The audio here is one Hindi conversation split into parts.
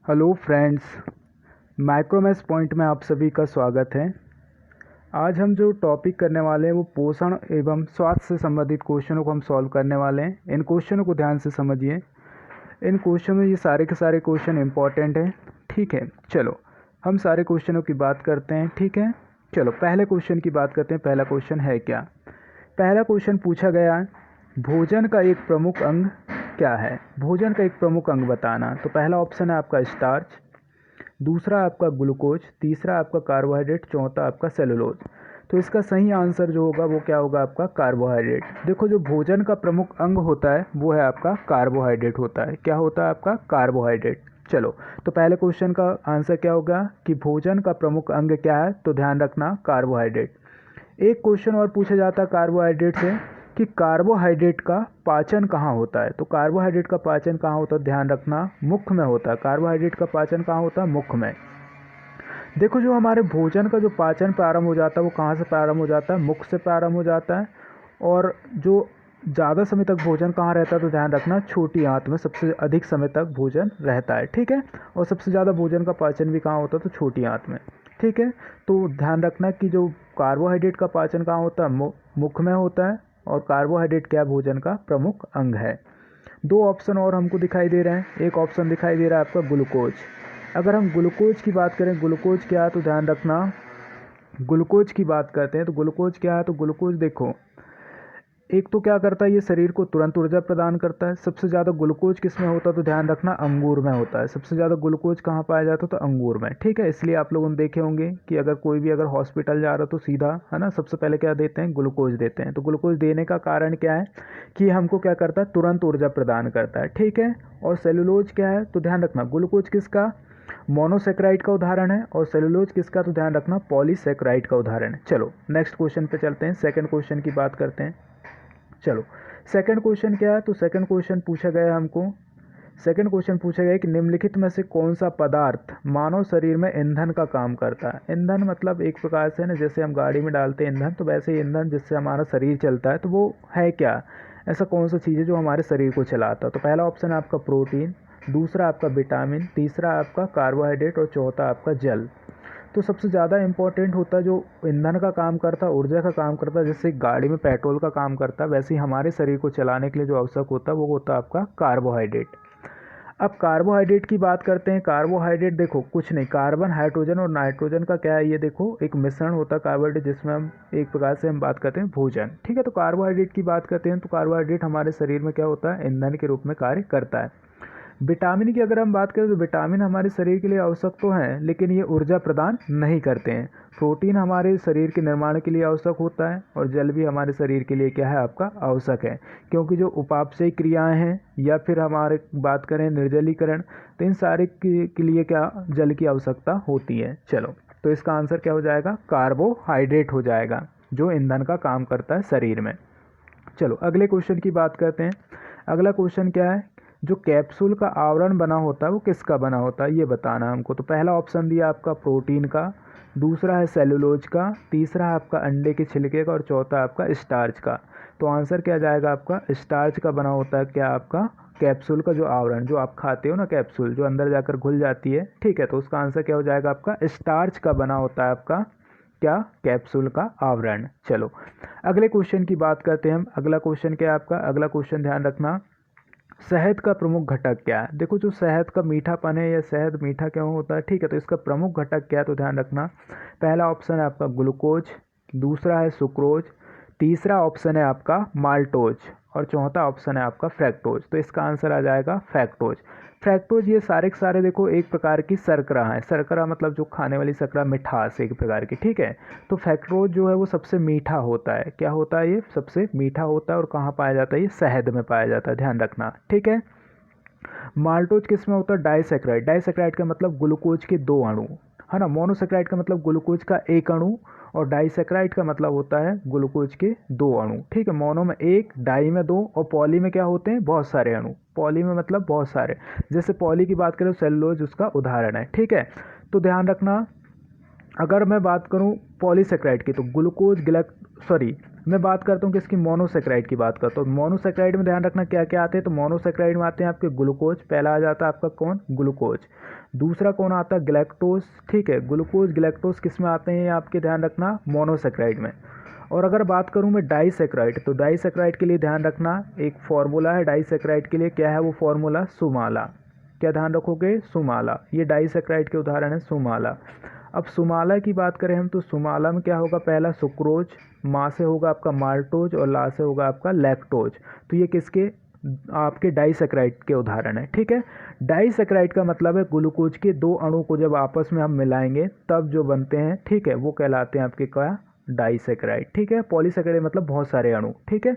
हेलो फ्रेंड्स, माइक्रोमैथ्स पॉइंट में आप सभी का स्वागत है। आज हम जो टॉपिक करने वाले हैं वो पोषण एवं स्वास्थ्य से संबंधित क्वेश्चनों को हम सॉल्व करने वाले हैं। इन क्वेश्चनों को ध्यान से समझिए। इन क्वेश्चन में ये सारे के सारे क्वेश्चन इंपॉर्टेंट हैं। ठीक है, चलो हम सारे क्वेश्चनों की बात करते हैं। ठीक है, चलो पहले क्वेश्चन की बात करते हैं। पहला क्वेश्चन है क्या? पहला क्वेश्चन पूछा गया है, भोजन का एक प्रमुख अंग क्या है? भोजन का एक प्रमुख अंग बताना। तो पहला ऑप्शन है आपका स्टार्च, दूसरा आपका ग्लूकोज, तीसरा आपका कार्बोहाइड्रेट, चौथा आपका सेलुलोज। तो इसका सही आंसर जो होगा वो क्या होगा? आपका कार्बोहाइड्रेट। देखो, जो भोजन का प्रमुख अंग होता है वो है आपका कार्बोहाइड्रेट होता है। क्या होता है आपका? कार्बोहाइड्रेट। चलो, तो पहले क्वेश्चन का आंसर क्या होगा कि भोजन का प्रमुख अंग क्या है? तो ध्यान रखना कार्बोहाइड्रेट। एक क्वेश्चन और पूछा जाता है कार्बोहाइड्रेट से कि कार्बोहाइड्रेट का पाचन कहाँ होता है? तो कार्बोहाइड्रेट का पाचन कहाँ होता है? ध्यान रखना मुख में होता है। कार्बोहाइड्रेट का पाचन कहाँ होता है? मुख में। देखो, जो हमारे भोजन का जो पाचन प्रारंभ हो जाता है वो कहाँ से प्रारंभ हो जाता है? मुख से प्रारंभ हो जाता है। और जो ज़्यादा समय तक भोजन कहाँ रहता है? तो ध्यान रखना छोटी आंत में सबसे अधिक समय तक भोजन रहता है। ठीक है, और सबसे ज़्यादा भोजन का पाचन भी कहाँ होता है? तो छोटी आंत में। ठीक है, तो ध्यान रखना कि जो कार्बोहाइड्रेट का पाचन कहाँ होता है? मुख में होता है। और कार्बोहाइड्रेट क्या भोजन का प्रमुख अंग है। दो ऑप्शन और हमको दिखाई दे रहे हैं। एक ऑप्शन दिखाई दे रहा है आपका ग्लूकोज। अगर हम ग्लूकोज की बात करें, ग्लूकोज क्या है? तो ध्यान रखना, ग्लूकोज की बात करते हैं तो ग्लूकोज क्या है? तो ग्लूकोज देखो, एक तो क्या करता है, ये शरीर को तुरंत ऊर्जा प्रदान करता है। सबसे ज़्यादा ग्लूकोज किस में होता है? तो ध्यान रखना अंगूर में होता है। सबसे ज़्यादा ग्लूकोज कहाँ पाया जाता है? तो अंगूर में। ठीक है, इसलिए आप लोगों ने देखे होंगे कि अगर कोई भी अगर हॉस्पिटल जा रहा है तो सीधा है ना, सबसे पहले क्या देते हैं? ग्लूकोज देते हैं। तो ग्लूकोज देने का कारण क्या है कि हमको क्या करता है? तुरंत ऊर्जा प्रदान करता है। ठीक है, और सेलुलोज क्या है? तो ध्यान रखना ग्लूकोज किसका? मोनोसेक्राइड का उदाहरण है। और सेलुलोज किसका? तो ध्यान रखना पॉलीसेक्राइड का उदाहरण है। चलो नेक्स्ट क्वेश्चन पे चलते हैं। सेकंड क्वेश्चन की बात करते हैं। चलो, सेकंड क्वेश्चन क्या है? तो सेकंड क्वेश्चन पूछा गया है हमको, सेकंड क्वेश्चन पूछा गया है कि निम्नलिखित में से कौन सा पदार्थ मानव शरीर में ईंधन का काम करता है? ईंधन मतलब एक प्रकार से ना, जैसे हम गाड़ी में डालते हैं ईंधन, तो वैसे ही ईंधन जिससे हमारा शरीर चलता है। तो वो है क्या? ऐसा कौन सा चीज़ है जो हमारे शरीर को चलाता है? तो पहला ऑप्शन है आपका प्रोटीन, दूसरा आपका विटामिन, तीसरा आपका कार्बोहाइड्रेट और चौथा आपका जल। तो सबसे ज़्यादा इम्पोर्टेंट होता है जो ईंधन का काम करता है, ऊर्जा का काम करता है, जैसे गाड़ी में पेट्रोल का काम करता है, वैसे ही हमारे शरीर को चलाने के लिए जो आवश्यक होता है वो होता है आपका कार्बोहाइड्रेट। अब कार्बोहाइड्रेट की बात करते हैं। कार्बोहाइड्रेट देखो कुछ नहीं, कार्बन, हाइड्रोजन और नाइट्रोजन का क्या है? ये देखो एक मिश्रण होता है कार्बोहाइड्रेट, जिसमें हम एक प्रकार से हम बात करते हैं भोजन। ठीक है, तो कार्बोहाइड्रेट की बात करते हैं तो कार्बोहाइड्रेट हमारे शरीर में क्या होता है? ईंधन के रूप में कार्य करता है। विटामिन की अगर हम बात करें तो विटामिन हमारे शरीर के लिए आवश्यक तो हैं, लेकिन ये ऊर्जा प्रदान नहीं करते हैं। प्रोटीन हमारे शरीर के निर्माण के लिए आवश्यक होता है। और जल भी हमारे शरीर के लिए क्या है? आपका आवश्यक है, क्योंकि जो उपापचयी क्रियाएं हैं या फिर हमारे बात करें निर्जलीकरण, तो इन सारे के लिए क्या जल की आवश्यकता होती है। चलो, तो इसका आंसर क्या हो जाएगा? कार्बोहाइड्रेट हो जाएगा, जो ईंधन का काम करता है शरीर में। चलो अगले क्वेश्चन की बात करते हैं। अगला क्वेश्चन क्या है? जो कैप्सूल का आवरण बना होता है वो किसका बना होता है? ये बताना हमको। तो पहला ऑप्शन दिया आपका प्रोटीन का, दूसरा है सेलुलोज का, तीसरा है आपका अंडे के छिलके का और चौथा आपका स्टार्च का। तो आंसर क्या जाएगा आपका? स्टार्च का बना होता है क्या आपका कैप्सूल का जो आवरण, जो आप खाते हो ना कैप्सूल, जो अंदर जाकर घुल जाती है। ठीक है, तो उसका आंसर क्या हो जाएगा आपका? स्टार्च का बना होता है आपका क्या? कैप्सूल का आवरण। चलो अगले क्वेश्चन की बात करते हैं हम। अगला क्वेश्चन क्या है आपका? अगला क्वेश्चन ध्यान रखना, शहद का प्रमुख घटक क्या है? देखो, जो शहद का मीठापन है या शहद मीठा क्यों होता है, ठीक है, तो इसका प्रमुख घटक क्या है? तो ध्यान रखना, पहला ऑप्शन है आपका ग्लूकोज, दूसरा है सुक्रोज, तीसरा ऑप्शन है आपका माल्टोज और चौथा ऑप्शन है आपका फ्रैक्टोज। तो इसका आंसर आ जाएगा फ्रैक्टोज। फ्रैक्टोज ये सारे के सारे देखो एक प्रकार की शर्करा है। शर्करा मतलब जो खाने वाली शर्करा, मिठास एक प्रकार की। ठीक है, तो फ्रैक्टोज जो है वो सबसे मीठा होता है। क्या होता है? ये सबसे मीठा होता है। और कहाँ पाया जाता है? ये शहद में पाया जाता है, ध्यान रखना। ठीक है, माल्टोज किस में होता है? डाइसेक्राइड। डाइसेक्राइड का मतलब ग्लूकोज के दो अणु, है ना। मोनोसेक्राइड का मतलब ग्लूकोज का एक अणु, और डाइसेक्राइड का मतलब होता है ग्लूकोज के दो अणु। ठीक है, मोनो में एक, डाई में दो, और पॉली में क्या होते हैं? बहुत सारे अणु। पॉली में मतलब बहुत सारे, जैसे पॉली की बात करें तो सेलुलोज उसका उदाहरण है। ठीक है, तो ध्यान रखना, अगर मैं बात करूं पॉलीसेक्राइड की तो ग्लूकोज मैं बात करता हूँ किसकी, मोनोसेक्राइड की बात करता हूँ। मोनोसेक्राइड में ध्यान रखना क्या क्या आते हैं, तो मोनोसेक्राइड में आते हैं आपके ग्लूकोज, पहला आ जाता है आपका कौन, ग्लूकोज। दूसरा कौन आता है, ग्लैक्टोज। ठीक है, ग्लूकोज ग्लैक्टोज किस में आते हैं आपके, ध्यान रखना मोनोसेक्राइड में। और अगर बात करूं मैं डाइसेक्राइड, तो डाइसेक्राइड के लिए ध्यान रखना एक फॉर्मूला है डाइसेक्राइड के लिए, क्या है वो फॉर्मूला, सुमाला। क्या ध्यान रखोगे, सुमाला। ये डाइसेक्राइड के उदाहरण है, सुमाला। अब सुमाला की बात करें हम, तो सुमाला में क्या होगा, पहला सुक्रोज, माँ से होगा आपका माल्टोज और ला से होगा आपका लैक्टोज। तो ये किसके, आपके डाइसेक्राइड के उदाहरण है। ठीक है, डाइसेक्राइड का मतलब है ग्लूकोज के दो अणु को जब आपस में हम मिलाएंगे तब जो बनते हैं, ठीक है, वो कहलाते हैं आपके क्या, डाइसेक्राइड। ठीक है, पॉलीसेक्राइड मतलब बहुत सारे अणु। ठीक है,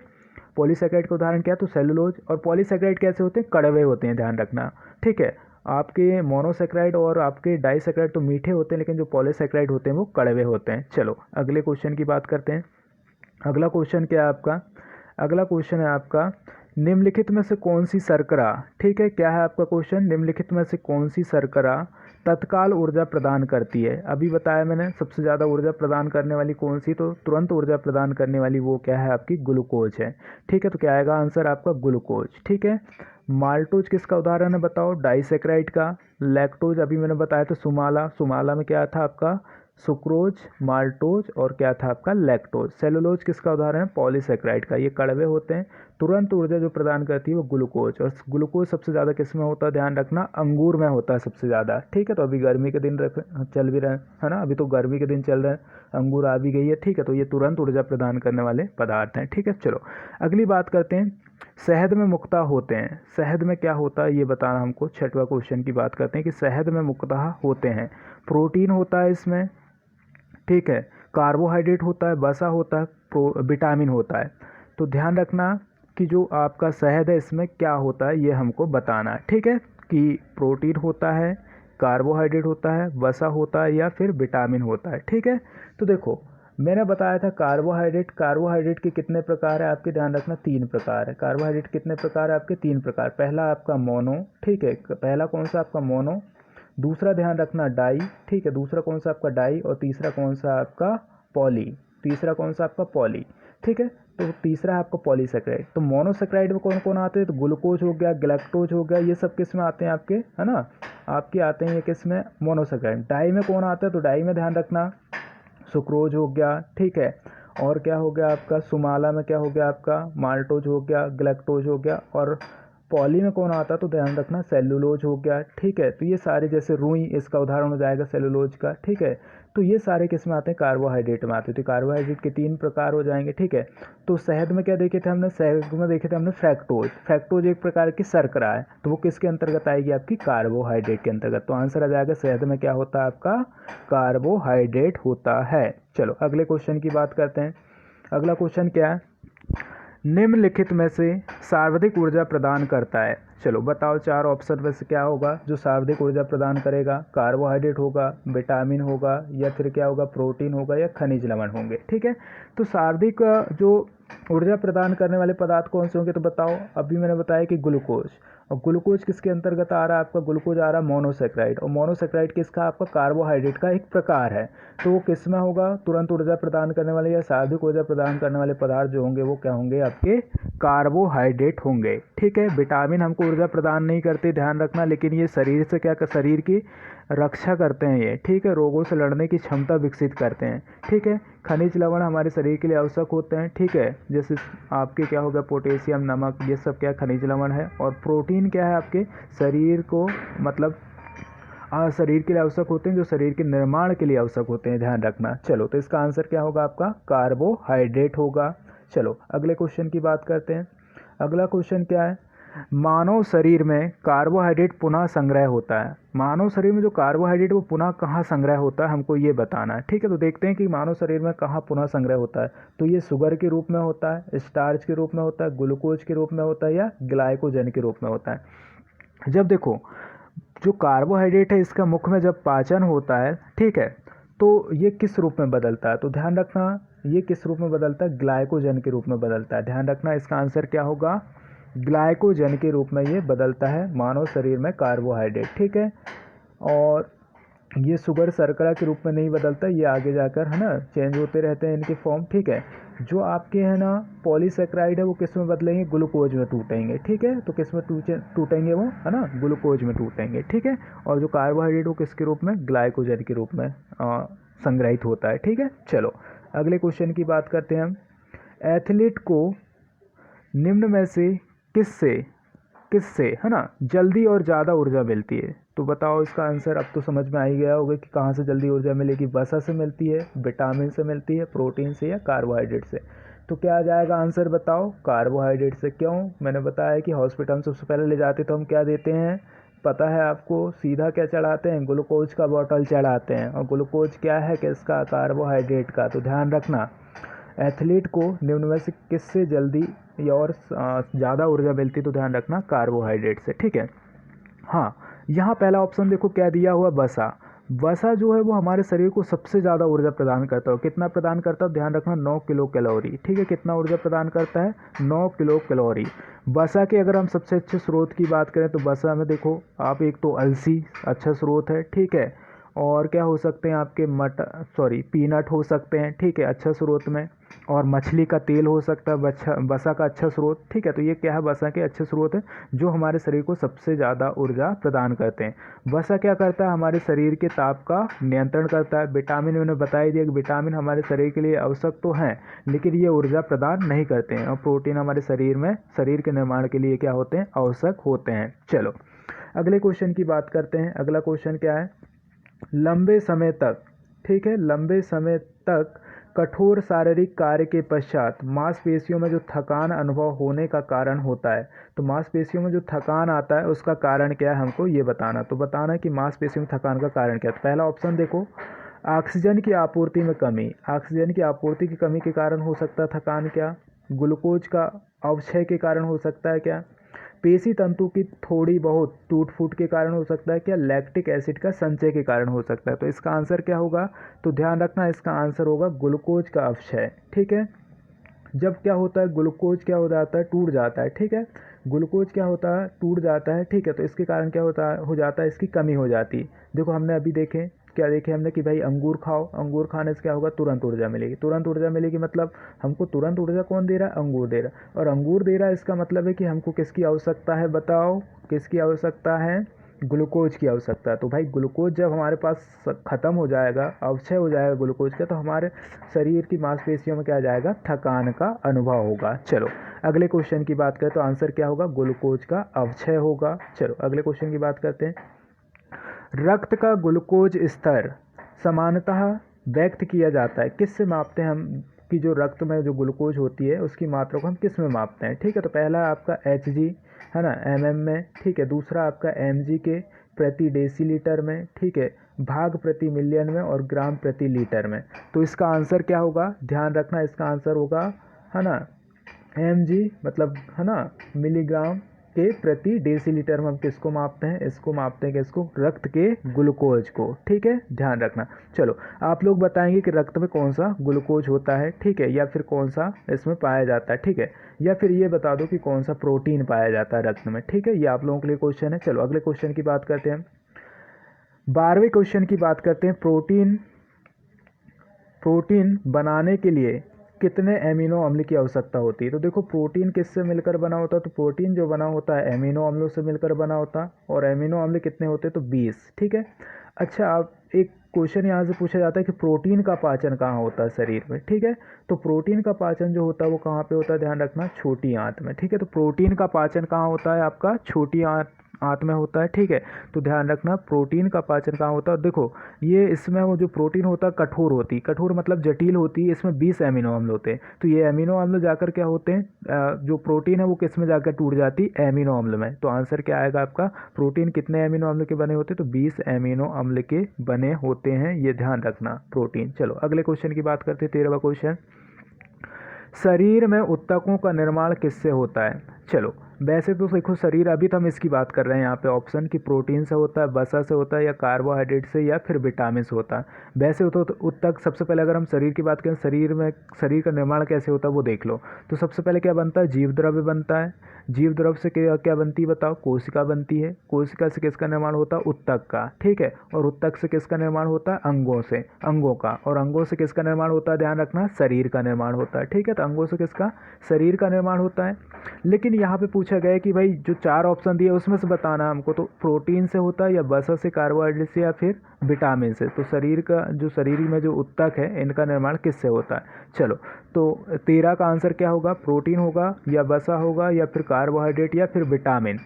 पॉलीसेक्राइड का उदाहरण क्या है, तो सेलुलोज। और पॉलीसेक्राइड कैसे होते हैं, कड़वे होते हैं, ध्यान रखना। ठीक है, आपके मोनोसेक्राइड और आपके डाइसेक्राइड तो मीठे होते हैं, लेकिन जो पॉलीसेक्राइड होते हैं वो कड़वे होते हैं। चलो अगले क्वेश्चन की बात करते हैं। अगला क्वेश्चन क्या है आपका, अगला क्वेश्चन है आपका, निम्नलिखित में से कौन सी शर्करा, ठीक है, क्या है आपका क्वेश्चन, निम्नलिखित में से कौन सी शर्करा तत्काल ऊर्जा प्रदान करती है। अभी बताया मैंने सबसे ज़्यादा ऊर्जा प्रदान करने वाली कौन सी, तो तुरंत ऊर्जा प्रदान करने वाली वो क्या है आपकी, ग्लूकोज है। ठीक है, तो क्या आएगा आंसर आपका, ग्लूकोज। ठीक है, माल्टोज किसका उदाहरण है बताओ, डाइसेक्राइड का। लैक्टोज अभी मैंने बताया था सुमाला, सुमाला में क्या था आपका, सुक्रोज, माल्टोज और क्या था आपका, लैक्टोज। सेलुलोज किसका उदाहरण है, पॉलीसेक्राइड का। ये कड़वे होते हैं, तुरंत ऊर्जा जो प्रदान करती है वो ग्लूकोज। और ग्लूकोज सबसे ज़्यादा किस में होता है, ध्यान रखना, अंगूर में होता है सबसे ज़्यादा। ठीक है, तो अभी गर्मी के दिन चल भी रहे हैं, है ना, अभी तो गर्मी के दिन चल रहे हैं, अंगूर आ भी गई है। ठीक है, तो ये तुरंत ऊर्जा प्रदान करने वाले पदार्थ हैं। ठीक है, चलो अगली बात करते हैं, शहद में मुक्ता होते हैं। शहद में क्या होता है ये बताना हमको, छठवां क्वेश्चन की बात करते हैं कि शहद में मुक्ता होते हैं। प्रोटीन होता है इसमें, ठीक है, कार्बोहाइड्रेट होता है, वसा होता है, विटामिन होता है। तो ध्यान रखना कि जो आपका शहद है इसमें क्या होता है ये हमको बताना है। ठीक है, कि प्रोटीन होता है, कार्बोहाइड्रेट होता है, वसा होता है या फिर विटामिन होता है। ठीक है, तो देखो मैंने बताया था कार्बोहाइड्रेट, कार्बोहाइड्रेट के कितने प्रकार है आपके, ध्यान रखना 3 प्रकार है। कार्बोहाइड्रेट कितने प्रकार है आपके, 3 प्रकार। पहला आपका मोनो, ठीक है, पहला कौन सा आपका मोनो, दूसरा ध्यान रखना डाई, ठीक है, दूसरा कौन सा आपका डाई, और तीसरा कौन सा आपका पॉली, तीसरा कौन सा आपका पॉली। ठीक है, तो तीसरा है आपका पॉलीसेक्राइड। तो मोनोसेक्राइड में कौन कौन आते हैं, तो ग्लूकोज हो गया, ग्लैक्टोज हो गया, ये सब किस में आते हैं आपके, है ना, आपके आते हैं ये किस में, मोनोसेक्राइड। डाई में कौन आता है, तो डाई में ध्यान रखना सुक्रोज हो गया, ठीक है, और क्या हो गया आपका, सुमाला में क्या हो गया आपका, माल्टोज हो गया, ग्लैक्टोज हो गया, और पॉली में कौन आता है, तो ध्यान रखना सेलुलोज हो गया। ठीक है, तो ये सारे जैसे रुई इसका उदाहरण हो जाएगा सेलुलोज का। ठीक है, तो ये सारे किस में आते हैं, कार्बोहाइड्रेट में आते हैं। तो कार्बोहाइड्रेट के 3 प्रकार हो जाएंगे। ठीक है, तो शहद में क्या देखे थे हमने, शहद में देखे थे हमने फ्रैक्टोज। फ्रैक्टोज एक प्रकार की शर्करा है, तो वो किसके अंतर्गत आएगी आपकी, कार्बोहाइड्रेट के अंतर्गत। तो आंसर आ जाएगा शहद में क्या होता है आपका, कार्बोहाइड्रेट होता है। चलो अगले क्वेश्चन की बात करते हैं। अगला क्वेश्चन क्या है, निम्नलिखित में से सर्वाधिक ऊर्जा प्रदान करता है। चलो बताओ 4 ऑप्शन में से क्या होगा जो सर्वाधिक ऊर्जा प्रदान करेगा। कार्बोहाइड्रेट होगा, विटामिन होगा, या फिर क्या होगा, प्रोटीन होगा, या खनिज लवण होंगे। ठीक है, तो सर्वाधिक जो ऊर्जा प्रदान करने वाले पदार्थ कौन से होंगे, तो बताओ। अभी मैंने बताया कि ग्लूकोज, और ग्लूकोज किसके अंतर्गत आ रहा है आपका, ग्लूकोज आ रहा है मोनोसेक्राइड, और मोनोसेक्राइड किसका, आपका कार्बोहाइड्रेट का एक प्रकार है। तो वो किस में होगा, तुरंत ऊर्जा प्रदान करने वाले या सर्वाधिक ऊर्जा प्रदान करने वाले पदार्थ जो होंगे वो क्या होंगे आपके, कार्बोहाइड्रेट होंगे। ठीक है, विटामिन हमको ऊर्जा प्रदान नहीं करते, ध्यान रखना, लेकिन ये शरीर से क्या, शरीर की रक्षा करते हैं ये। ठीक है, रोगों से लड़ने की क्षमता विकसित करते हैं। ठीक है, खनिज लवण हमारे शरीर के लिए आवश्यक होते हैं। ठीक है, जैसे आपके क्या हो गया, पोटेशियम, नमक, ये सब क्या खनिज लवण है। और प्रोटीन क्या है आपके शरीर को, मतलब शरीर के लिए आवश्यक होते हैं, जो शरीर के निर्माण के लिए आवश्यक होते हैं, ध्यान रखना। चलो तो इसका आंसर क्या होगा आपका, कार्बोहाइड्रेट होगा। चलो अगले क्वेश्चन की बात करते हैं। अगला क्वेश्चन क्या है, मानव शरीर में कार्बोहाइड्रेट पुनः संग्रह होता है। मानव शरीर में जो कार्बोहाइड्रेट वो पुनः कहाँ संग्रह होता है, हमको ये बताना है। ठीक है, तो देखते हैं कि मानव शरीर में कहाँ पुनः संग्रह होता है। तो ये शुगर के रूप में होता है, स्टार्च के रूप में होता है, ग्लूकोज के रूप में होता है, या ग्लाइकोजन के रूप में होता है। जब देखो जो कार्बोहाइड्रेट है इसका मुख में जब पाचन होता है, ठीक है, तो ये किस रूप में बदलता है, तो ध्यान रखना ये किस रूप में बदलता है, ग्लाइकोजन के रूप में बदलता है। ध्यान रखना इसका आंसर क्या होगा, ग्लाइकोजन के रूप में ये बदलता है मानव शरीर में कार्बोहाइड्रेट। ठीक है, और ये शुगर शर्करा के रूप में नहीं बदलता, ये आगे जाकर है ना चेंज होते रहते हैं इनके फॉर्म, ठीक है। जो आपके है ना पॉलीसेक्राइड है वो किस में बदलेंगे, ग्लूकोज में टूटेंगे, ठीक है। तो किस में टूटेंगे वो, है ना, ग्लूकोज में टूटेंगे, ठीक है। और जो कार्बोहाइड्रेट वो किसके रूप में, ग्लाइकोजन के रूप में संग्रहित होता है, ठीक है। चलो अगले क्वेश्चन की बात करते हैं हम। एथलीट को निम्न में से किससे है ना जल्दी और ज़्यादा ऊर्जा मिलती है। तो बताओ इसका आंसर, अब तो समझ में आ ही गया होगा कि कहाँ से जल्दी ऊर्जा मिलेगी। वसा से मिलती है, विटामिन से मिलती है, प्रोटीन से या कार्बोहाइड्रेट से। तो क्या आ जाएगा आंसर बताओ, कार्बोहाइड्रेट से। क्यों, मैंने बताया कि हॉस्पिटल में सबसे पहले ले जाते तो हम क्या देते हैं, पता है आपको, सीधा क्या चढ़ाते हैं, ग्लूकोज का बॉटल चढ़ाते हैं। और ग्लूकोज क्या है, किसका, कार्बोहाइड्रेट का। तो ध्यान रखना, एथलीट को निम्न में से किससे जल्दी या और ज़्यादा ऊर्जा मिलती, तो ध्यान रखना कार्बोहाइड्रेट से, ठीक है। हाँ, यहाँ पहला ऑप्शन देखो क्या दिया हुआ, वसा। वसा जो है वो हमारे शरीर को सबसे ज़्यादा ऊर्जा प्रदान करता है। कितना प्रदान करता है, ध्यान रखना 9 किलो कैलोरी, ठीक है। कितना ऊर्जा प्रदान करता है, 9 किलो कैलोरी। वसा के अगर हम सबसे अच्छे स्रोत की बात करें तो वसा में देखो आप, एक तो अलसी अच्छा स्रोत है, ठीक है। और क्या हो सकते हैं आपके पीनट हो सकते हैं, ठीक है, अच्छा स्रोत में। और मछली का तेल हो सकता है वसा का अच्छा स्रोत, ठीक है। तो ये क्या है, वसा के अच्छे स्रोत है जो हमारे शरीर को सबसे ज़्यादा ऊर्जा प्रदान करते हैं। वसा क्या करता है, हमारे शरीर के ताप का नियंत्रण करता है। विटामिन मैंने बता ही दिया कि विटामिन हमारे शरीर के लिए आवश्यक तो हैं, लेकिन ये ऊर्जा प्रदान नहीं करते हैं। और प्रोटीन हमारे शरीर में शरीर के निर्माण के लिए क्या होते हैं, आवश्यक होते हैं। चलो अगले क्वेश्चन की बात करते हैं। अगला क्वेश्चन क्या है, लंबे समय तक, ठीक है, लंबे समय तक कठोर शारीरिक कार्य के पश्चात मांसपेशियों में जो थकान अनुभव होने का कारण होता है। तो मांसपेशियों में जो थकान आता है उसका कारण क्या है, हमको ये बताना। तो बताना कि मांसपेशियों में थकान का कारण क्या है। तो पहला ऑप्शन देखो, ऑक्सीजन की आपूर्ति में कमी। ऑक्सीजन की आपूर्ति की कमी के कारण हो सकता है थकान, क्या, ग्लूकोज का अवक्षय के कारण हो सकता है, क्या, पेशी तंतु की थोड़ी बहुत टूट फूट के कारण हो सकता है, क्या, लैक्टिक एसिड का संचय के कारण हो सकता है। तो इसका आंसर क्या होगा, तो ध्यान रखना इसका आंसर होगा ग्लूकोज का अवक्षय, ठीक है। जब क्या होता है, ग्लूकोज क्या हो जाता है, टूट जाता है, ठीक है। ग्लूकोज क्या होता है, टूट जाता है, ठीक है। तो इसके कारण क्या होता है, हो जाता है, इसकी कमी हो जाती है। देखो हमने अभी देखे, क्या देखे हमने कि भाई अंगूर खाओ, अंगूर खाने से क्या होगा, तुरंत ऊर्जा मिलेगी। तुरंत ऊर्जा मिलेगी मतलब हमको तुरंत ऊर्जा कौन दे रहा है, अंगूर दे रहा है। और अंगूर दे रहा है इसका मतलब है कि हमको किसकी आवश्यकता है, बताओ किसकी आवश्यकता है, ग्लूकोज की आवश्यकता है। तो भाई ग्लूकोज जब हमारे पास ख़त्म हो जाएगा, अवक्षय हो जाएगा ग्लूकोज का, तो हमारे शरीर की मांसपेशियों में क्या आ जाएगा, थकान का अनुभव होगा। चलो अगले क्वेश्चन की बात करें तो आंसर क्या होगा, ग्लूकोज का अवक्षय होगा। चलो अगले क्वेश्चन की बात करते हैं। रक्त का ग्लूकोज स्तर सामान्यतः व्यक्त किया जाता है, किससे मापते हैं हम, कि जो रक्त में जो ग्लूकोज होती है उसकी मात्रा को हम किस में मापते हैं, ठीक है। तो पहला आपका Hg है ना, mm में, ठीक है। दूसरा आपका mg के प्रति डेसीलीटर में, ठीक है, भाग प्रति मिलियन में, और ग्राम प्रति लीटर में। तो इसका आंसर क्या होगा, ध्यान रखना इसका आंसर होगा, है ना, mg मतलब है ना मिलीग्राम के प्रति डेसीलीटर में हम किसको मापते हैं, इसको मापते हैं, किसको, रक्त के ग्लूकोज को, ठीक है, ध्यान रखना। चलो आप लोग बताएंगे कि रक्त में कौन सा ग्लूकोज होता है, ठीक है, या फिर कौन सा इसमें पाया जाता है, ठीक है, या फिर ये बता दो कि कौन सा प्रोटीन पाया जाता है रक्त में, ठीक है। ये आप लोगों के लिए क्वेश्चन है। चलो अगले क्वेश्चन की बात करते हैं। 12वें क्वेश्चन की बात करते हैं। प्रोटीन बनाने के लिए कितने एमिनो अम्ल की आवश्यकता होती है। तो देखो प्रोटीन किससे मिलकर बना होता है, तो प्रोटीन जो बना होता है एमिनो अम्लों से मिलकर बना होता है। और एमिनो अम्ल कितने होते हैं, तो 20, ठीक है। अच्छा आप एक क्वेश्चन यहाँ से पूछा जाता है कि प्रोटीन का पाचन कहाँ होता है शरीर में, ठीक है। तो प्रोटीन का पाचन जो होता है वो कहाँ पे होता है, ध्यान रखना, छोटी आंत में, ठीक है। तो प्रोटीन का पाचन कहाँ होता है आपका, छोटी आंत में होता है, ठीक है। तो ध्यान रखना प्रोटीन का पाचन कहाँ होता है। देखो ये इसमें वो जो प्रोटीन होता है कठोर होती है, कठोर मतलब जटिल होती है, इसमें 20 एमिनो अम्ल होते हैं। तो ये एमिनो अम्ल जाकर क्या होते हैं, जो प्रोटीन है वो किस में जाकर टूट जाती है, एमिनो अम्ल में। तो आंसर क्या आएगा आपका, प्रोटीन कितने एमिनो अम्ल के बने होते हैं, तो 20 एमिनो अम्ल के बने होते हैं, ये ध्यान रखना प्रोटीन। चलो अगले क्वेश्चन की बात करते हैं। 13वां क्वेश्चन, शरीर में ऊतकों का निर्माण किससे होता है। चलो वैसे तो देखो शरीर, अभी तो हम इसकी बात कर रहे हैं यहाँ पे ऑप्शन की प्रोटीन से होता है, वसा से होता है, या कार्बोहाइड्रेट से, या फिर विटामिन से होता है। वैसे तो उत्तक सबसे पहले अगर हम शरीर की बात करें, शरीर का निर्माण कैसे होता है वो देख लो। तो सबसे पहले क्या बनता है, जीव द्रव्य बनता है। जीव द्रव्य से क्या क्या बनती है बताओ, कोशिका बनती है। कोशिका से किसका निर्माण होता है, उत्तक का, ठीक है। और उत्तक से किसका निर्माण होता है, अंगों से, अंगों का। और अंगों से किसका निर्माण होता है, ध्यान रखना, शरीर का निर्माण होता है, ठीक है। तो अंगों से किसका, शरीर का निर्माण होता है। लेकिन यहाँ पे पूछा गया है कि भाई जो 4 ऑप्शन दिए उसमें से बताना हमको, तो प्रोटीन से होता है, या वसा से, कार्बोहाइड्रेट से, या फिर विटामिन से। तो शरीर का जो शरीर में जो उत्तक है इनका निर्माण किससे होता है। चलो, तो 13 का आंसर क्या होगा, प्रोटीन होगा, या वसा होगा, या फिर कार्बोहाइड्रेट, या फिर विटामिन।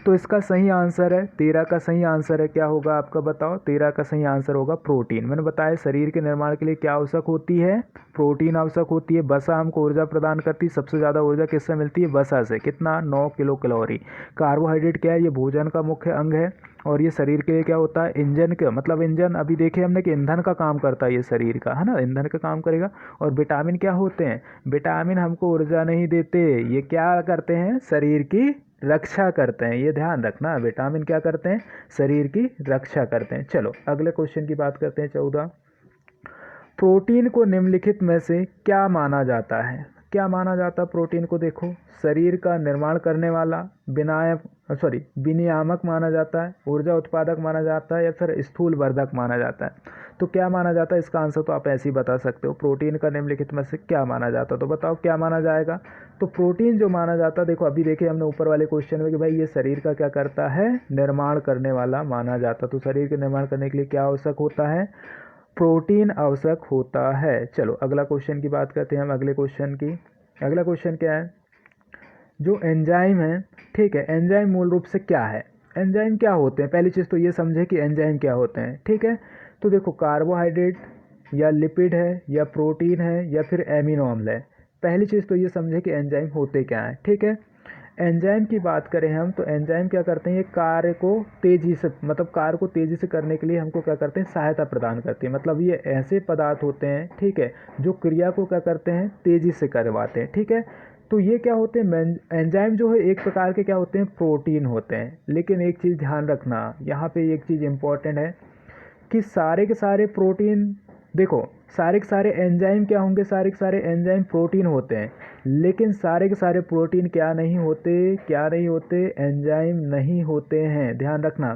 तो इसका सही आंसर है 13 का सही आंसर है, क्या होगा आपका बताओ, 13 का सही आंसर होगा प्रोटीन। मैंने बताया शरीर के निर्माण के लिए क्या आवश्यक होती है, प्रोटीन आवश्यक होती है। वसा हमको ऊर्जा प्रदान करती है, सबसे ज़्यादा ऊर्जा किससे मिलती है, वसा से, कितना, 9 किलो कैलोरी। कार्बोहाइड्रेट क्या है, ये भोजन का मुख्य अंग है, और ये शरीर के लिए क्या होता है, इंजन का, मतलब इंजन, अभी देखे हमने कि ईंधन का काम करता है ये शरीर का, है ना, ईंधन का काम करेगा। और विटामिन क्या होते हैं, विटामिन हमको ऊर्जा नहीं देते, ये क्या करते हैं, शरीर की रक्षा करते हैं, ये ध्यान रखना। विटामिन क्या करते हैं, शरीर की रक्षा करते हैं। चलो अगले क्वेश्चन की बात करते हैं। 14, प्रोटीन को निम्नलिखित में से क्या माना जाता है, क्या माना जाता है प्रोटीन को, देखो, शरीर का निर्माण करने वाला, विनियामक माना जाता है, ऊर्जा उत्पादक माना जाता है, या फिर स्थूल वर्धक माना जाता है। तो क्या माना जाता है, इसका आंसर तो आप ऐसे ही बता सकते हो, प्रोटीन का निम्नलिखित में से क्या माना जाता है। तो बताओ क्या माना जाएगा। तो प्रोटीन जो माना जाता है, देखो अभी देखिए हमने ऊपर वाले क्वेश्चन में कि भाई ये शरीर का क्या करता है, निर्माण करने वाला माना जाता। तो शरीर के निर्माण करने के लिए क्या आवश्यक होता है, प्रोटीन आवश्यक होता है। चलो अगला क्वेश्चन की बात करते हैं हम, अगले क्वेश्चन की। अगला क्वेश्चन क्या है, जो एंजाइम है, ठीक है, एंजाइम मूल रूप से क्या है, एंजाइम क्या होते हैं। पहली चीज़ तो ये समझे कि एंजाइम क्या होते हैं, ठीक है। तो देखो कार्बोहाइड्रेट, या लिपिड है, या प्रोटीन है, या फिर एमिनो अम्ल है। पहली चीज़ तो ये समझे कि एंजाइम होते क्या हैं, ठीक है। एंजाइम की बात करें हम, तो एंजाइम क्या करते हैं, ये कार्य को तेज़ी से, मतलब कार्य को तेज़ी से करने के लिए हमको क्या करते हैं, सहायता प्रदान करती है। मतलब ये ऐसे पदार्थ होते हैं, ठीक है, जो क्रिया को क्या करते हैं, तेज़ी से करवाते हैं, ठीक है। तो ये क्या होते हैं, एंजाइम जो है एक प्रकार के क्या होते हैं, प्रोटीन होते हैं। लेकिन एक चीज़ ध्यान रखना, यहाँ पे एक चीज़ इंपॉर्टेंट है कि सारे के सारे प्रोटीन, देखो सारे के सारे एंजाइम क्या होंगे, सारे के सारे एंजाइम प्रोटीन होते हैं, लेकिन सारे के सारे प्रोटीन क्या नहीं होते, क्या नहीं होते, एंजाइम नहीं होते हैं, ध्यान रखना।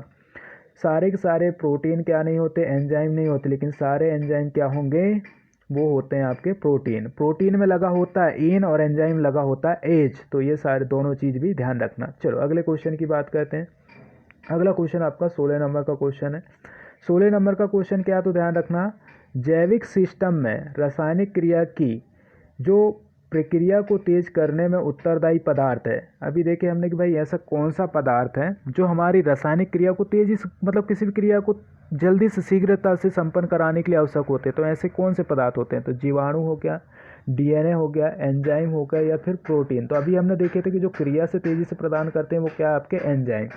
सारे के सारे प्रोटीन क्या नहीं होते, एंजाइम नहीं होते, लेकिन सारे एंजाइम क्या होंगे, वो होते हैं आपके प्रोटीन। प्रोटीन में लगा होता है इन, और एंजाइम लगा होता है एज। तो ये सारे दोनों चीज़ भी ध्यान रखना। चलो अगले क्वेश्चन की बात करते हैं। अगला क्वेश्चन आपका 16 नंबर का क्वेश्चन है। 16 नंबर का क्वेश्चन क्या है, तो ध्यान रखना, जैविक सिस्टम में रासायनिक क्रिया की जो प्रक्रिया को तेज करने में उत्तरदायी पदार्थ है। अभी देखिए हमने कि भाई ऐसा कौन सा पदार्थ है जो हमारी रासायनिक क्रिया को तेजी से, मतलब किसी भी क्रिया को जल्दी से, शीघ्रता से संपन्न कराने के लिए आवश्यक होते हैं। तो ऐसे कौन से पदार्थ होते हैं, तो जीवाणु हो गया, डीएनए हो गया, एंजाइम हो गया, या फिर प्रोटीन। तो अभी हमने देखे थे कि जो क्रिया से तेजी से प्रदान करते हैं वो क्या है, आपके एंजाइम।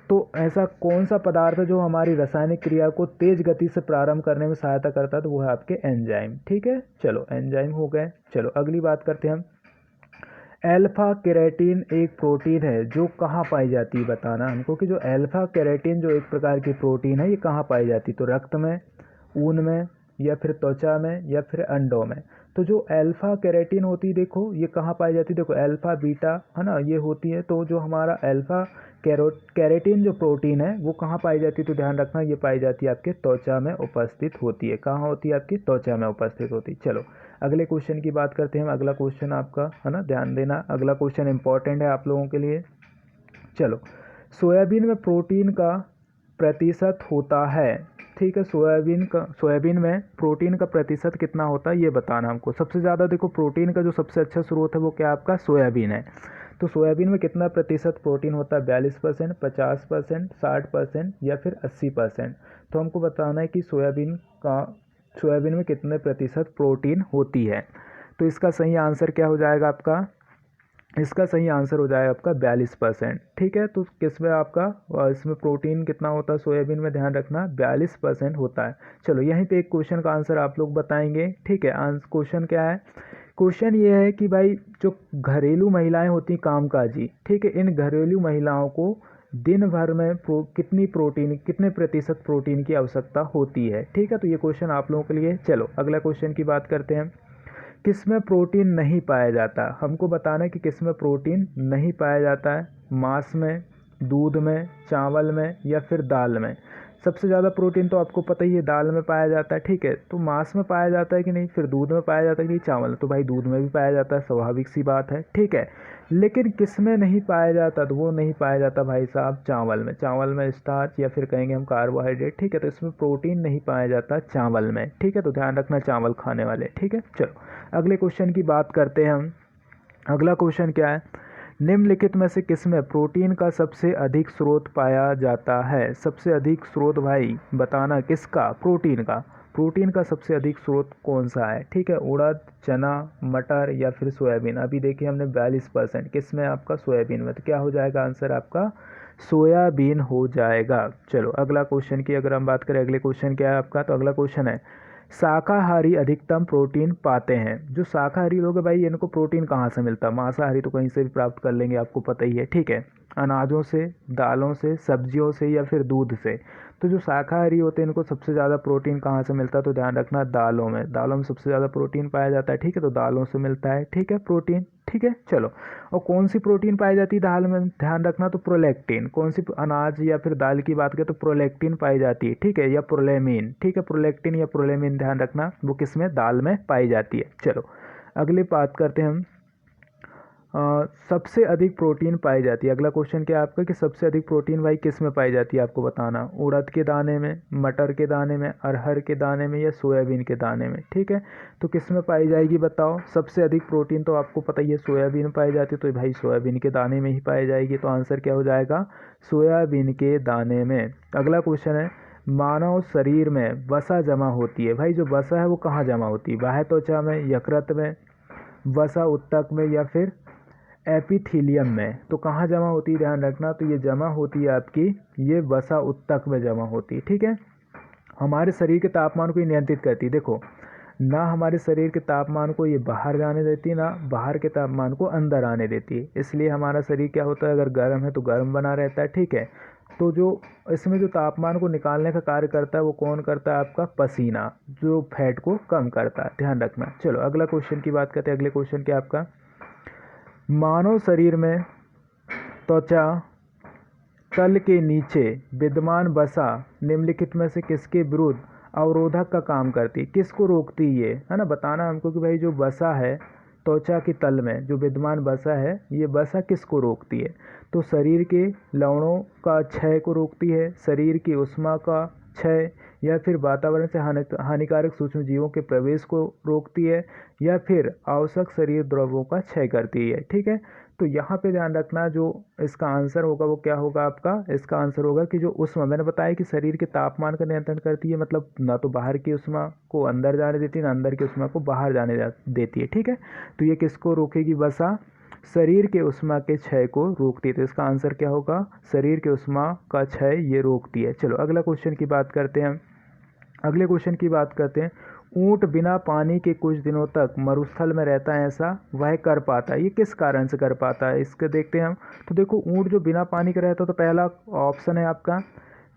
तो ऐसा कौन सा पदार्थ है जो हमारी रासायनिक क्रिया को तेज गति से प्रारंभ करने में सहायता करता है, तो वो है आपके एंजाइम, ठीक है। चलो एंजाइम हो गए। चलो अगली बात करते हैं हम, अल्फा केराटिन एक प्रोटीन है जो कहाँ पाई जाती है, बताना हमको कि जो अल्फा केराटिन जो एक प्रकार की प्रोटीन है ये कहाँ पाई जाती है। तो रक्त में, ऊन में, या फिर त्वचा में, या फिर अंडों में। तो जो अल्फा केराटिन होती है, देखो ये कहाँ पाई जाती है, देखो अल्फा बीटा है ना, ये होती है। तो जो हमारा अल्फा केराटिन जो प्रोटीन है वो कहाँ पाई जाती है, तो ध्यान रखना ये पाई जाती है आपके त्वचा में उपस्थित होती है। कहाँ होती है, आपकी त्वचा में उपस्थित होती है। चलो अगले क्वेश्चन की बात करते हैं हम। अगला क्वेश्चन आपका है ना, ध्यान देना, अगला क्वेश्चन इंपॉर्टेंट है आप लोगों के लिए। चलो, सोयाबीन में प्रोटीन का प्रतिशत होता है, ठीक है, सोयाबीन में प्रोटीन का प्रतिशत कितना होता है ये बताना हमको। सबसे ज़्यादा देखो प्रोटीन का जो सबसे अच्छा स्रोत है वो क्या आपका सोयाबीन है। तो सोयाबीन में कितना प्रतिशत प्रोटीन होता है, 42%, 50%, 60%, या फिर 80%। तो हमको बताना है कि सोयाबीन में कितने प्रतिशत प्रोटीन होती है। तो इसका सही आंसर क्या हो जाएगा आपका, इसका सही आंसर हो जाएगा आपका 42%, ठीक है। तो किसमें आपका, इसमें प्रोटीन कितना होता है सोयाबीन में, ध्यान रखना 42% होता है। चलो यहीं पे एक क्वेश्चन का आंसर आप लोग बताएंगे, ठीक है। क्वेश्चन क्या है, क्वेश्चन ये है कि भाई जो घरेलू महिलाएं होती कामकाजी, ठीक है, इन घरेलू महिलाओं को दिन भर में कितने प्रतिशत प्रोटीन की आवश्यकता होती है, ठीक है। तो ये क्वेश्चन आप लोगों के लिए। चलो अगला क्वेश्चन की बात करते हैं। किसमें प्रोटीन नहीं पाया जाता? हमको बताना है कि किसमें प्रोटीन नहीं पाया जाता है। मांस में, दूध में, चावल में या फिर दाल में। सबसे ज़्यादा प्रोटीन तो आपको पता ही है दाल में पाया जाता है, ठीक है। तो मांस में पाया जाता है कि नहीं, फिर दूध में पाया जाता है कि नहीं, चावल, तो भाई दूध में भी पाया जाता है, स्वाभाविक सी बात है, ठीक है। लेकिन किस में नहीं पाया जाता? तो वो नहीं पाया जाता भाई साहब चावल में। चावल में स्टार्च या फिर कहेंगे हम कार्बोहाइड्रेट, ठीक है। तो इसमें प्रोटीन नहीं पाया जाता चावल में, ठीक है। तो ध्यान रखना चावल खाने वाले, ठीक है। चलो अगले क्वेश्चन की बात करते हैं हम। अगला क्वेश्चन क्या है? निम्नलिखित में से किसमें प्रोटीन का सबसे अधिक स्रोत पाया जाता है? सबसे अधिक स्रोत भाई बताना किसका? प्रोटीन का सबसे अधिक स्रोत कौन सा है, ठीक है। उड़द, चना, मटर या फिर सोयाबीन। अभी देखिए हमने 42% किस में? आपका सोयाबीन में। तो क्या हो जाएगा आंसर आपका? सोयाबीन हो जाएगा। चलो अगला क्वेश्चन की अगर हम बात करें, अगले क्वेश्चन क्या है आपका? तो अगला क्वेश्चन है, शाकाहारी अधिकतम प्रोटीन पाते हैं। जो शाकाहारी लोग हैं भाई, इनको प्रोटीन कहाँ से मिलता है? मांसाहारी तो कहीं से भी प्राप्त कर लेंगे, आपको पता ही है, ठीक है। अनाजों से, दालों से, सब्जियों से या फिर दूध से। तो जो शाकाहारी होते हैं इनको सबसे ज़्यादा प्रोटीन कहाँ से मिलता है? तो ध्यान रखना दालों में। दालों में सबसे ज़्यादा प्रोटीन पाया जाता है, ठीक है। तो दालों से मिलता है, ठीक है, प्रोटीन, ठीक है। चलो, और कौन सी प्रोटीन पाई जाती है दाल में? ध्यान रखना, तो प्रोलैक्टिन। कौन सी अनाज या फिर दाल की बात करें तो प्रोलैक्टिन पाई जाती है, ठीक है, या प्रोलेमिन, ठीक है। प्रोलैक्टिन या प्रोलेमिन ध्यान रखना, वो किस में? दाल में पाई जाती है। चलो अगली बात करते हैं हम। सबसे अधिक प्रोटीन पाई जाती है। अगला क्वेश्चन क्या है आपका कि सबसे अधिक प्रोटीन भाई किस में पाई जाती है? आपको बताना। उड़द के दाने में, मटर के दाने में, अरहर के दाने में या सोयाबीन के दाने में, ठीक है। तो किस में पाई जाएगी बताओ? सबसे अधिक प्रोटीन तो आपको पता ही है सोयाबीन में पाई जाती है, तो भाई सोयाबीन के दाने में ही पाई जाएगी। तो आंसर क्या हो जाएगा? सोयाबीन के दाने में। अगला क्वेश्चन है, मानव शरीर में वसा जमा होती है। भाई जो वसा है वो कहाँ जमा होती है? बाह्य त्वचा में, यकृत में, वसा ऊतक में या फिर एपिथीलियम में। तो कहाँ जमा होती है? ध्यान रखना, तो ये जमा होती है आपकी, ये वसा ऊतक में जमा होती है, ठीक है। हमारे शरीर के तापमान को ये नियंत्रित करती है। देखो ना, हमारे शरीर के तापमान को ये बाहर जाने देती है, ना बाहर के तापमान को अंदर आने देती है। इसलिए हमारा शरीर क्या होता है, अगर गर्म है तो गर्म बना रहता है, ठीक है। तो जो इसमें जो तापमान को निकालने का कार्य करता है वो कौन करता है? आपका पसीना, जो फैट को कम करता है, ध्यान रखना। चलो अगला क्वेश्चन की बात करते हैं। अगले क्वेश्चन क्या आपका? मानव शरीर में त्वचा तल के नीचे विद्यमान वसा निम्नलिखित में से किसके विरुद्ध अवरोधक का काम करती है? किसको रोकती है? है ना, बताना हमको कि भाई जो वसा है त्वचा के तल में जो विद्यमान वसा है, ये वसा किसको रोकती है? तो शरीर के लवणों का क्षय को रोकती है, शरीर की ऊष्मा का क्षय, या फिर वातावरण से हानिकारक सूक्ष्म जीवों के प्रवेश को रोकती है, या फिर आवश्यक शरीर द्रव्यों का क्षय करती है, ठीक है। तो यहाँ पे ध्यान रखना, जो इसका आंसर होगा वो क्या होगा आपका? इसका आंसर होगा कि जो ऊष्मा, मैंने बताया कि शरीर के तापमान का नियंत्रण करती है, मतलब ना तो बाहर की ऊष्मा को अंदर जाने देती है, ना अंदर की ऊष्मा को बाहर जाने देती है, ठीक है। तो ये किसको रोकेगी? वसा शरीर के ऊष्मा के क्षय को रोकती है। तो इसका आंसर क्या होगा? शरीर के ऊष्मा का क्षय ये रोकती है। चलो अगला क्वेश्चन की बात करते हैं। अगले क्वेश्चन की बात करते हैं। ऊंट बिना पानी के कुछ दिनों तक मरुस्थल में रहता है, ऐसा वह कर पाता है। ये किस कारण से कर पाता है, इसके देखते हैं हम। तो देखो, ऊंट जो बिना पानी का रहता है, तो पहला ऑप्शन है आपका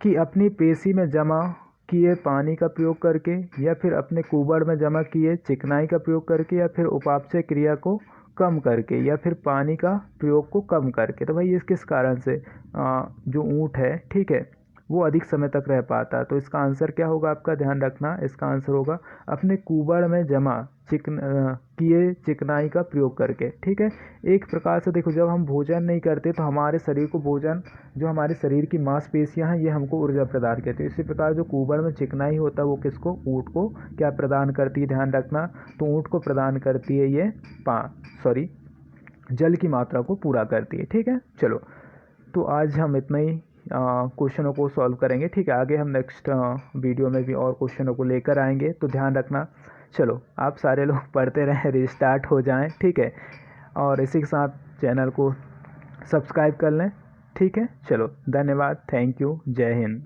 कि अपनी पेशी में जमा किए पानी का प्रयोग करके, या फिर अपने कुबड़ में जमा किए चिकनाई का प्रयोग करके, या फिर उपापचय क्रिया को कम करके, या फिर पानी का प्रयोग को कम करके। तो भाई इस किस कारण से जो ऊंट है, ठीक है, वो अधिक समय तक रह पाता है? तो इसका आंसर क्या होगा आपका? ध्यान रखना, इसका आंसर होगा अपने कुबड़ में जमा किए चिकनाई का प्रयोग करके, ठीक है। एक प्रकार से देखो, जब हम भोजन नहीं करते तो हमारे शरीर को भोजन, जो हमारे शरीर की मांसपेशियां हैं, ये हमको ऊर्जा प्रदान करती है। इसी प्रकार जो कुबड़ में चिकनाई होता है वो किसको? ऊँट को क्या प्रदान करती है? ध्यान रखना, तो ऊँट को प्रदान करती है ये जल की मात्रा को पूरा करती है, ठीक है। चलो, तो आज हम इतना ही क्वेश्चनों को सॉल्व करेंगे, ठीक है। आगे हम नेक्स्ट वीडियो में भी और क्वेश्चनों को लेकर आएंगे, तो ध्यान रखना। चलो, आप सारे लोग पढ़ते रहें, रिस्टार्ट हो जाएं, ठीक है, और इसी के साथ चैनल को सब्सक्राइब कर लें, ठीक है। चलो, धन्यवाद, थैंक यू, जय हिंद।